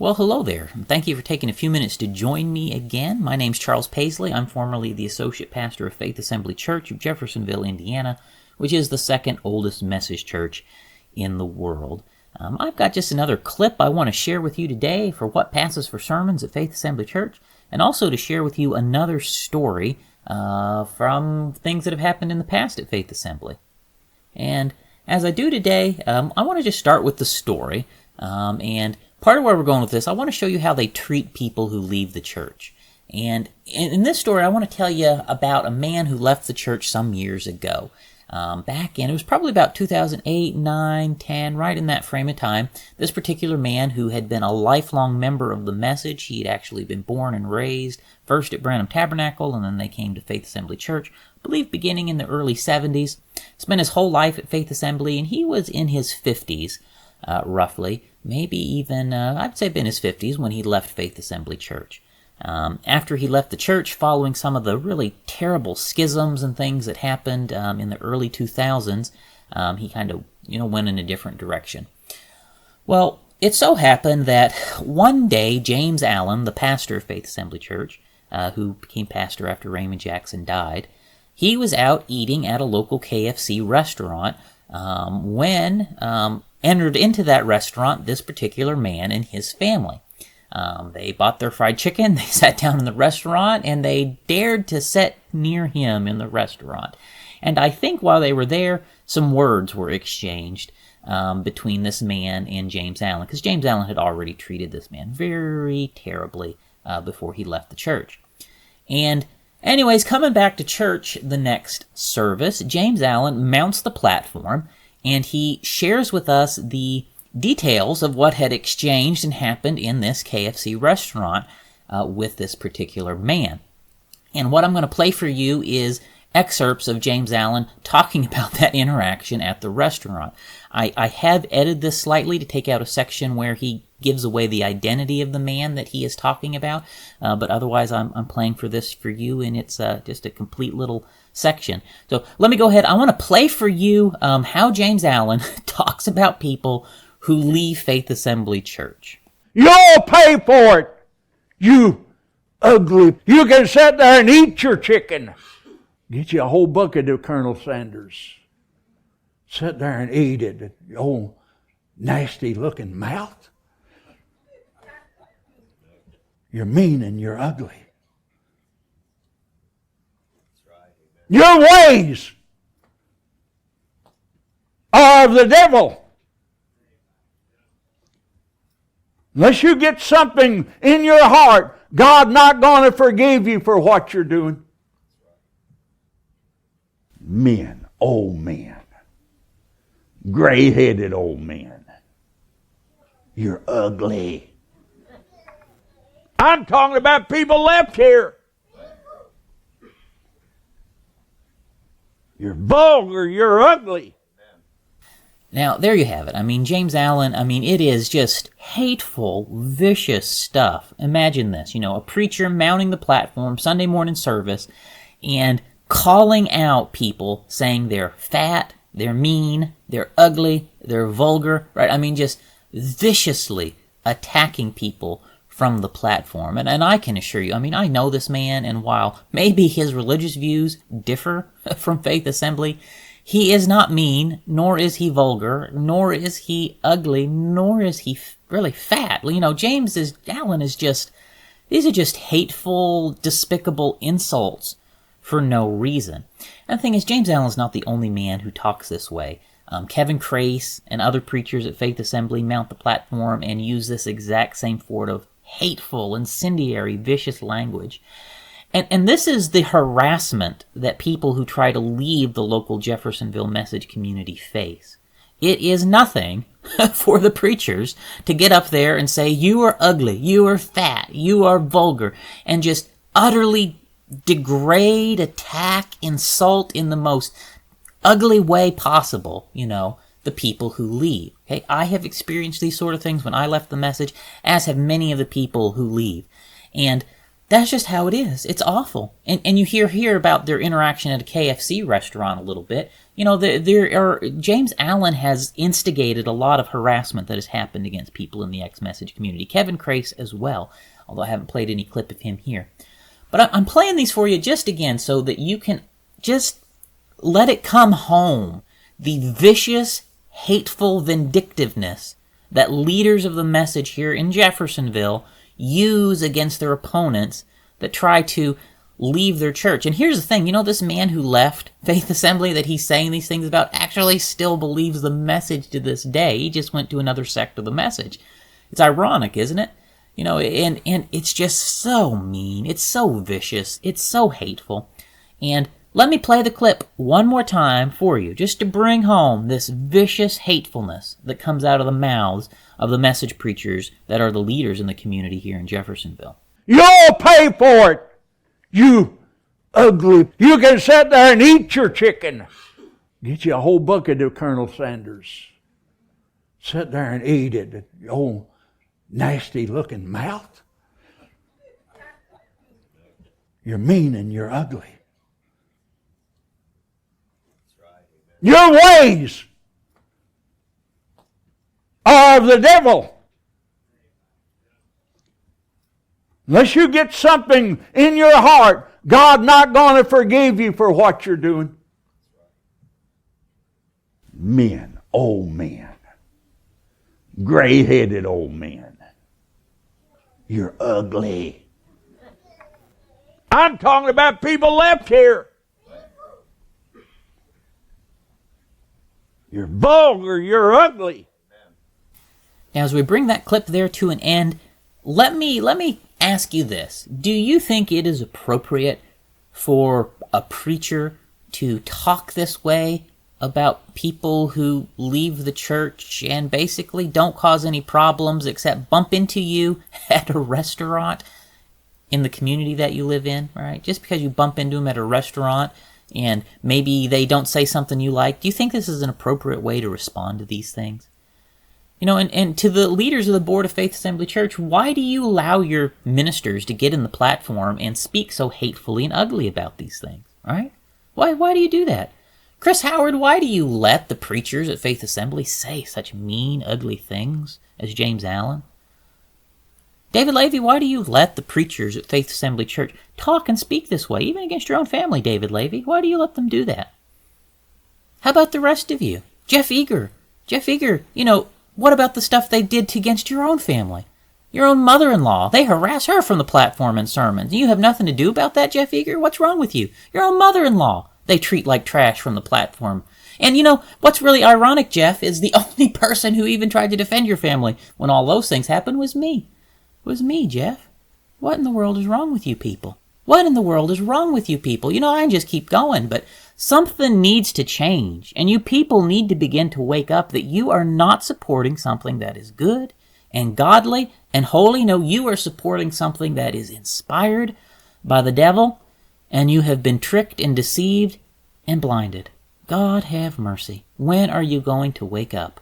Well, hello there. Thank you for taking a few minutes to join me again. My name's Charles Paisley. I'm formerly the Associate Pastor of Faith Assembly Church of Jeffersonville, Indiana, which is the second oldest message church in the world. I've got just another clip I want to share with you today for what passes for sermons at Faith Assembly Church, and also to share with you another story from things that have happened in the past at Faith Assembly. And as I do today, I want to just start with the story, and part of where we're going with this, I want to show you how they treat people who leave the church. And in this story, I want to tell you about a man who left the church some years ago. It was probably about 2008, 9, 10, right in that frame of time. This particular man who had been a lifelong member of the message, he had actually been born and raised first at Branham Tabernacle, and then they came to Faith Assembly Church, I believe beginning in the early 70s. Spent his whole life at Faith Assembly, and he was in his 50s, roughly. Maybe even, I'd say in his 50s when he left Faith Assembly Church. After he left the church, following some of the really terrible schisms and things that happened in the early 2000s, he kind of, went in a different direction. Well, it so happened that one day, James Allen, the pastor of Faith Assembly Church, who became pastor after Raymond Jackson died, he was out eating at a local KFC restaurant when entered into that restaurant this particular man and his family. They bought their fried chicken, they sat down in the restaurant, and they dared to sit near him in the restaurant. And I think while they were there, some words were exchanged between this man and James Allen, because James Allen had already treated this man very terribly before he left the church. And anyways, coming back to church the next service, James Allen mounts the platform, and he shares with us the details of what had exchanged and happened in this KFC restaurant with this particular man. And what I'm going to play for you is excerpts of James Allen talking about that interaction at the restaurant. I have edited this slightly to take out a section where he gives away the identity of the man that he is talking about, but otherwise I'm playing for this for you, and it's just a complete little section. So let me go ahead. I want to play for you how James Allen talks about people who leave Faith Assembly Church. You'll pay for it, you ugly. You can sit there and eat your chicken. Get you a whole bucket of Colonel Sanders. Sit there and eat it. Your old nasty looking mouth. You're mean and you're ugly. Your ways are of the devil. Unless you get something in your heart, God's not going to forgive you for what you're doing. Men, old men, gray-headed old men, you're ugly. I'm talking about people left here. You're vulgar, you're ugly. Now, there you have it. James Allen, it is just hateful, vicious stuff. Imagine this, a preacher mounting the platform, Sunday morning service, and calling out people, saying they're fat, they're mean, they're ugly, they're vulgar, right? Just viciously attacking people from the platform. And I can assure you, I know this man, and while maybe his religious views differ from Faith Assembly, he is not mean, nor is he vulgar, nor is he ugly, nor is he really fat. Allen is just, these are just hateful, despicable insults for no reason. And the thing is, James Allen's not the only man who talks this way. Kevin Crace and other preachers at Faith Assembly mount the platform and use this exact same sort of hateful, incendiary, vicious language. And this is the harassment that people who try to leave the local Jeffersonville message community face. It is nothing for the preachers to get up there and say, you are ugly, you are fat, you are vulgar, and just utterly degrade, attack, insult in the most ugly way possible, the people who leave. Okay, I have experienced these sort of things when I left the message, as have many of the people who leave. And That's just how it is. It's awful. And you hear here about their interaction at a KFC restaurant a little bit. You know, James Allen has instigated a lot of harassment that has happened against people in the X-Message community. Kevin Crace as well, although I haven't played any clip of him here. But I'm playing these for you just again so that you can just let it come home. The vicious, hateful vindictiveness that leaders of the message here in Jeffersonville use against their opponents that try to leave their church. And here's the thing, you know, this man who left Faith Assembly that he's saying these things about actually still believes the message to this day. He just went to another sect of the message. It's ironic, isn't it? You know, and it's just so mean. It's so vicious. It's so hateful. And let me play the clip one more time for you, just to bring home this vicious hatefulness that comes out of the mouths of the message preachers that are the leaders in the community here in Jeffersonville. You'll pay for it, you ugly. You can sit there and eat your chicken. Get you a whole bucket of Colonel Sanders. Sit there and eat it. Your old nasty looking mouth. You're mean and you're ugly. Your ways are of the devil. Unless you get something in your heart, God not going to forgive you for what you're doing. Men, old men, gray-headed old men. You're ugly. I'm talking about people left here. You're vulgar, you're ugly. Now, as we bring that clip there to an end, let me ask you this. Do you think it is appropriate for a preacher to talk this way about people who leave the church and basically don't cause any problems except bump into you at a restaurant in the community that you live in, right? Just because you bump into them at a restaurant and maybe they don't say something you like, do you think this is an appropriate way to respond to these things? You know, and to the leaders of the board of Faith Assembly Church, why do you allow your ministers to get in the platform and speak so hatefully and ugly about these things, right? Why do you do that? Chris Howard, why do you let the preachers at Faith Assembly say such mean, ugly things as James Allen? David Levy, why do you let the preachers at Faith Assembly Church talk and speak this way, even against your own family, David Levy? Why do you let them do that? How about the rest of you? Jeff Eager, you know, what about the stuff they did against your own family? Your own mother-in-law, they harass her from the platform in sermons. You have nothing to do about that, Jeff Eager? What's wrong with you? Your own mother-in-law, they treat like trash from the platform. And you know, what's really ironic, Jeff, is the only person who even tried to defend your family when all those things happened was me. It was me, Jeff. What in the world is wrong with you people? What in the world is wrong with you people? You know, I can just keep going, but something needs to change, and you people need to begin to wake up that you are not supporting something that is good and godly and holy. No, you are supporting something that is inspired by the devil, and you have been tricked and deceived and blinded. God have mercy. When are you going to wake up?